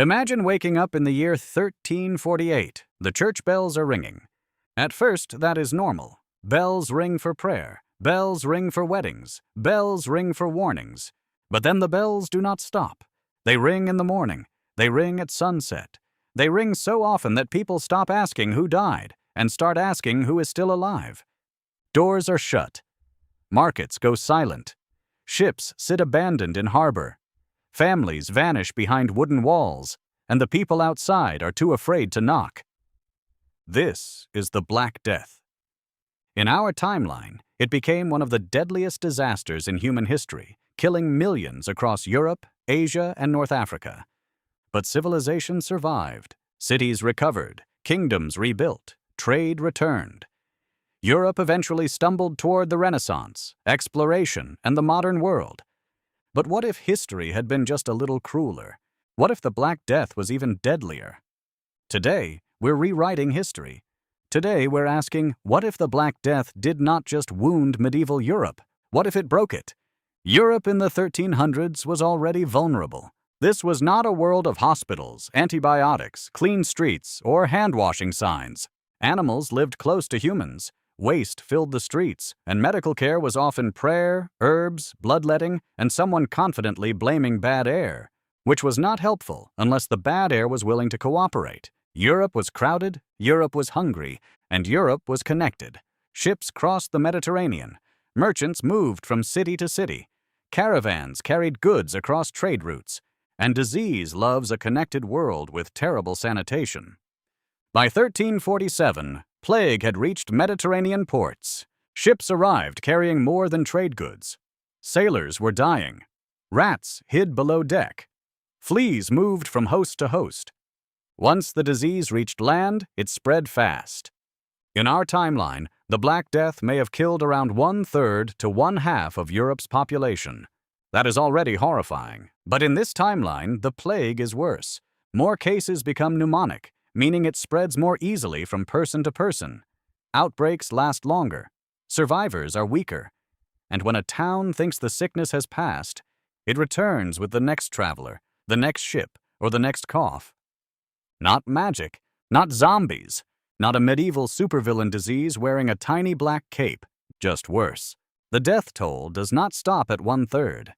Imagine waking up in the year 1348. The church bells are ringing. At first, that is normal. Bells ring for prayer. Bells ring for weddings. Bells ring for warnings. But then the bells do not stop. They ring in the morning. They ring at sunset. They ring so often that people stop asking who died and start asking who is still alive. Doors are shut. Markets go silent. Ships sit abandoned in harbor. Families vanish behind wooden walls, and the people outside are too afraid to knock. This is the Black Death. In our timeline, it became one of the deadliest disasters in human history, killing millions across Europe, Asia, and North Africa. But civilization survived, cities recovered, kingdoms rebuilt, trade returned. Europe eventually stumbled toward the Renaissance, exploration, and the modern world. But what if history had been just a little crueler? What if the Black Death was even deadlier? Today, we're rewriting history. Today, we're asking, what if the Black Death did not just wound medieval Europe? What if it broke it? Europe in the 1300s was already vulnerable. This was not a world of hospitals, antibiotics, clean streets, or hand-washing signs. Animals lived close to humans. Waste filled the streets, and medical care was often prayer, herbs, bloodletting, and someone confidently blaming bad air, which was not helpful unless the bad air was willing to cooperate. Europe was crowded, Europe was hungry, and Europe was connected. Ships crossed the Mediterranean. Merchants moved from city to city. Caravans carried goods across trade routes, and disease loves a connected world with terrible sanitation. By 1347, plague had reached Mediterranean ports. Ships arrived carrying more than trade goods. Sailors were dying. Rats hid below deck. Fleas moved from host to host. Once the disease reached land, it spread fast. In our timeline, the Black Death may have killed around 1/3 to 1/2 of Europe's population. That is already horrifying. But in this timeline, the plague is worse. More cases become pneumonic, meaning it spreads more easily from person to person. Outbreaks last longer. Survivors are weaker. And when a town thinks the sickness has passed, it returns with the next traveler, the next ship, or the next cough. Not magic, not zombies, not a medieval supervillain disease wearing a tiny black cape, just worse. The death toll does not stop at 1/3.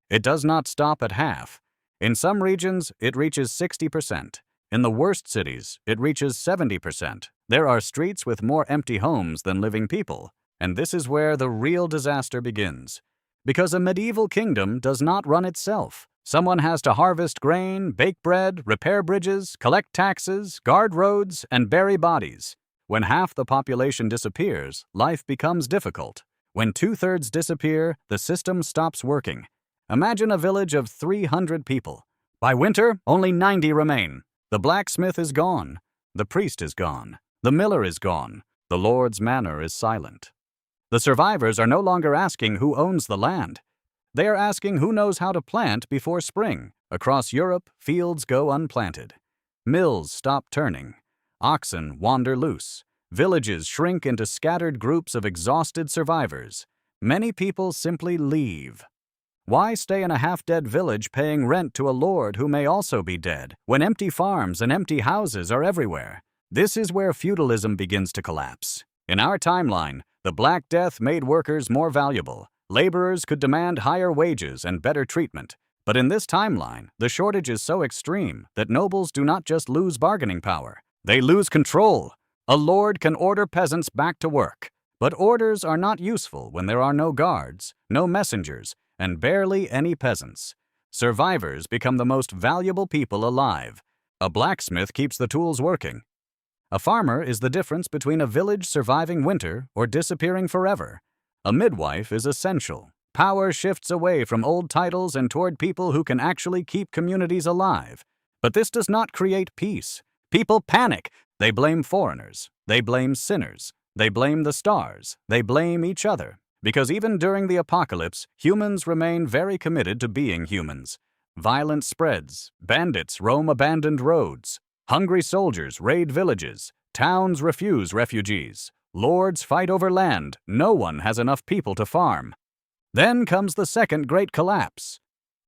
It does not stop at half. In some regions, it reaches 60%. In the worst cities, it reaches 70%. There are streets with more empty homes than living people, and this is where the real disaster begins. Because a medieval kingdom does not run itself. Someone has to harvest grain, bake bread, repair bridges, collect taxes, guard roads, and bury bodies. When half the population disappears, life becomes difficult. When 2/3 disappear, the system stops working. Imagine a village of 300 people. By winter, only 90 remain. The blacksmith is gone. The priest is gone. The miller is gone. The Lord's manor is silent. The survivors are no longer asking who owns the land. They are asking who knows how to plant before spring. Across Europe, fields go unplanted. Mills stop turning. Oxen wander loose. Villages shrink into scattered groups of exhausted survivors. Many people simply leave. Why stay in a half-dead village paying rent to a lord who may also be dead, when empty farms and empty houses are everywhere? This is where feudalism begins to collapse. In our timeline, the Black Death made workers more valuable. Laborers could demand higher wages and better treatment. But in this timeline, the shortage is so extreme that nobles do not just lose bargaining power. They lose control. A lord can order peasants back to work. But orders are not useful when there are no guards, no messengers, and barely any peasants. Survivors become the most valuable people alive. A blacksmith keeps the tools working. A farmer is the difference between a village surviving winter or disappearing forever. A midwife is essential. Power shifts away from old titles and toward people who can actually keep communities alive. But this does not create peace. People panic. They blame foreigners. They blame sinners. They blame the stars. They blame each other. Because even during the apocalypse, humans remain very committed to being humans. Violence spreads. Bandits roam abandoned roads. Hungry soldiers raid villages. Towns refuse refugees. Lords fight over land. No one has enough people to farm. Then comes the second great collapse.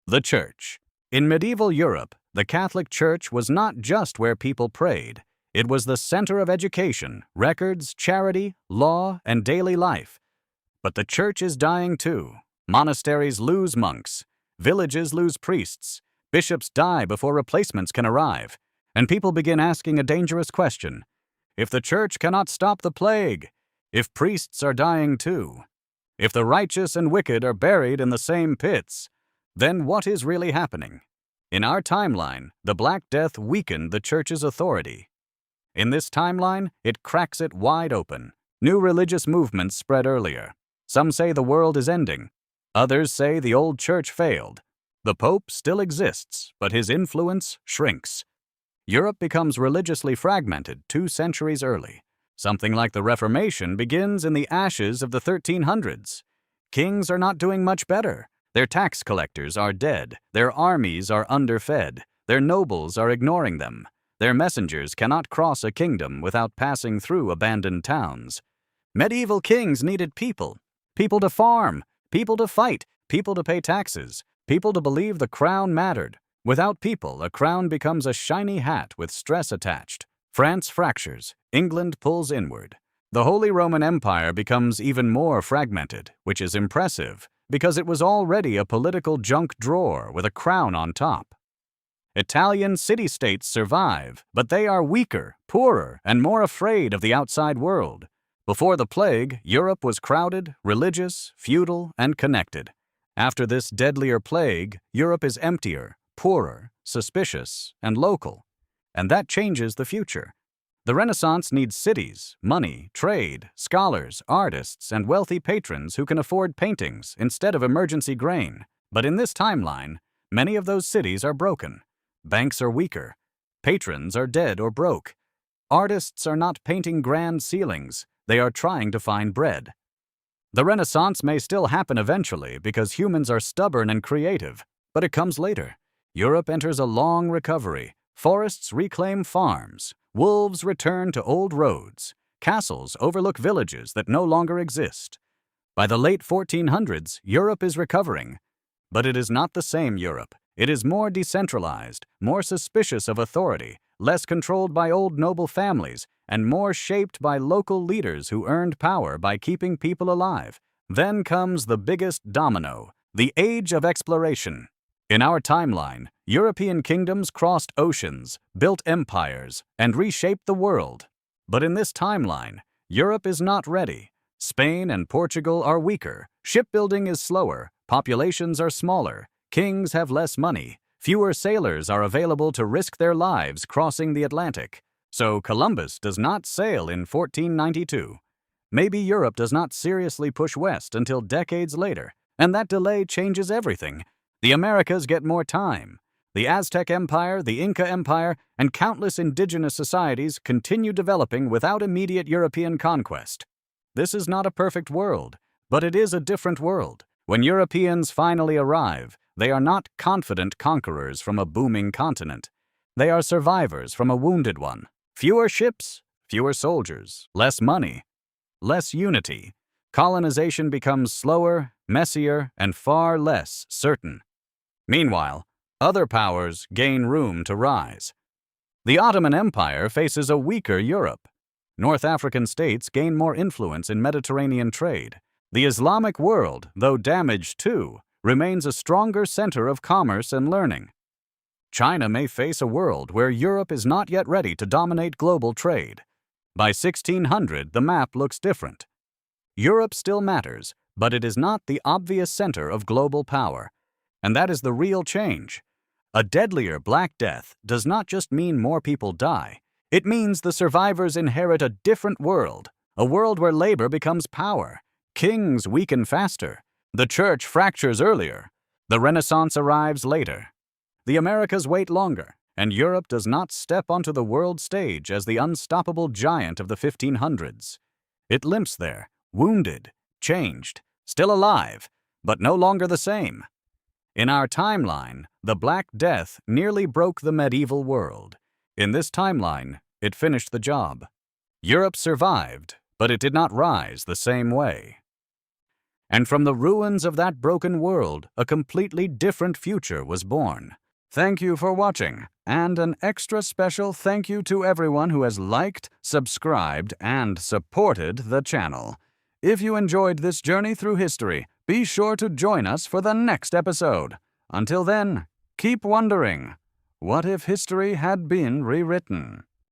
The church. In medieval Europe, the Catholic Church was not just where people prayed. It was the center of education, records, charity, law, and daily life. But the Church is dying too. Monasteries lose monks. Villages lose priests. Bishops die before replacements can arrive. And people begin asking a dangerous question. If the Church cannot stop the plague, if priests are dying too, if the righteous and wicked are buried in the same pits, then what is really happening? In our timeline, the Black Death weakened the Church's authority. In this timeline, it cracks it wide open. New religious movements spread earlier. Some say the world is ending. Others say the old Church failed. The Pope still exists, but his influence shrinks. Europe becomes religiously fragmented 2 centuries early. Something like the Reformation begins in the ashes of the 1300s. Kings are not doing much better. Their tax collectors are dead. Their armies are underfed. Their nobles are ignoring them. Their messengers cannot cross a kingdom without passing through abandoned towns. Medieval kings needed people. People to farm. People to fight. People to pay taxes. People to believe the crown mattered. Without people, a crown becomes a shiny hat with stress attached. France fractures. England pulls inward. The Holy Roman Empire becomes even more fragmented, which is impressive, because it was already a political junk drawer with a crown on top. Italian city-states survive, but they are weaker, poorer, and more afraid of the outside world. Before the plague, Europe was crowded, religious, feudal, and connected. After this deadlier plague, Europe is emptier, poorer, suspicious, and local. And that changes the future. The Renaissance needs cities, money, trade, scholars, artists, and wealthy patrons who can afford paintings instead of emergency grain. But in this timeline, many of those cities are broken. Banks are weaker. Patrons are dead or broke. Artists are not painting grand ceilings. They are trying to find bread. The Renaissance may still happen eventually because humans are stubborn and creative, but it comes later. Europe enters a long recovery. Forests reclaim farms. Wolves return to old roads. Castles overlook villages that no longer exist. By the late 1400s, Europe is recovering. But it is not the same Europe. It is more decentralized, more suspicious of authority, less controlled by old noble families, and more shaped by local leaders who earned power by keeping people alive. Then comes the biggest domino, the Age of Exploration. In our timeline, European kingdoms crossed oceans, built empires, and reshaped the world. But in this timeline, Europe is not ready. Spain and Portugal are weaker, shipbuilding is slower, populations are smaller, kings have less money, fewer sailors are available to risk their lives crossing the Atlantic. So Columbus does not sail in 1492. Maybe Europe does not seriously push west until decades later, and that delay changes everything. The Americas get more time. The Aztec Empire, the Inca Empire, and countless indigenous societies continue developing without immediate European conquest. This is not a perfect world, but it is a different world. When Europeans finally arrive, they are not confident conquerors from a booming continent. They are survivors from a wounded one. Fewer ships, fewer soldiers, less money, less unity. Colonization becomes slower, messier, and far less certain. Meanwhile, other powers gain room to rise. The Ottoman Empire faces a weaker Europe. North African states gain more influence in Mediterranean trade. The Islamic world, though damaged too, remains a stronger center of commerce and learning. China may face a world where Europe is not yet ready to dominate global trade. By 1600, the map looks different. Europe still matters, but it is not the obvious center of global power. And that is the real change. A deadlier Black Death does not just mean more people die. It means the survivors inherit a different world, a world where labor becomes power. Kings weaken faster. The church fractures earlier. The Renaissance arrives later. The Americas wait longer, and Europe does not step onto the world stage as the unstoppable giant of the 1500s. It limps there, wounded, changed, still alive, but no longer the same. In our timeline, the Black Death nearly broke the medieval world. In this timeline, it finished the job. Europe survived, but it did not rise the same way. And from the ruins of that broken world, a completely different future was born. Thank you for watching, and an extra special thank you to everyone who has liked, subscribed, and supported the channel. If you enjoyed this journey through history, be sure to join us for the next episode. Until then, keep wondering, what if history had been rewritten?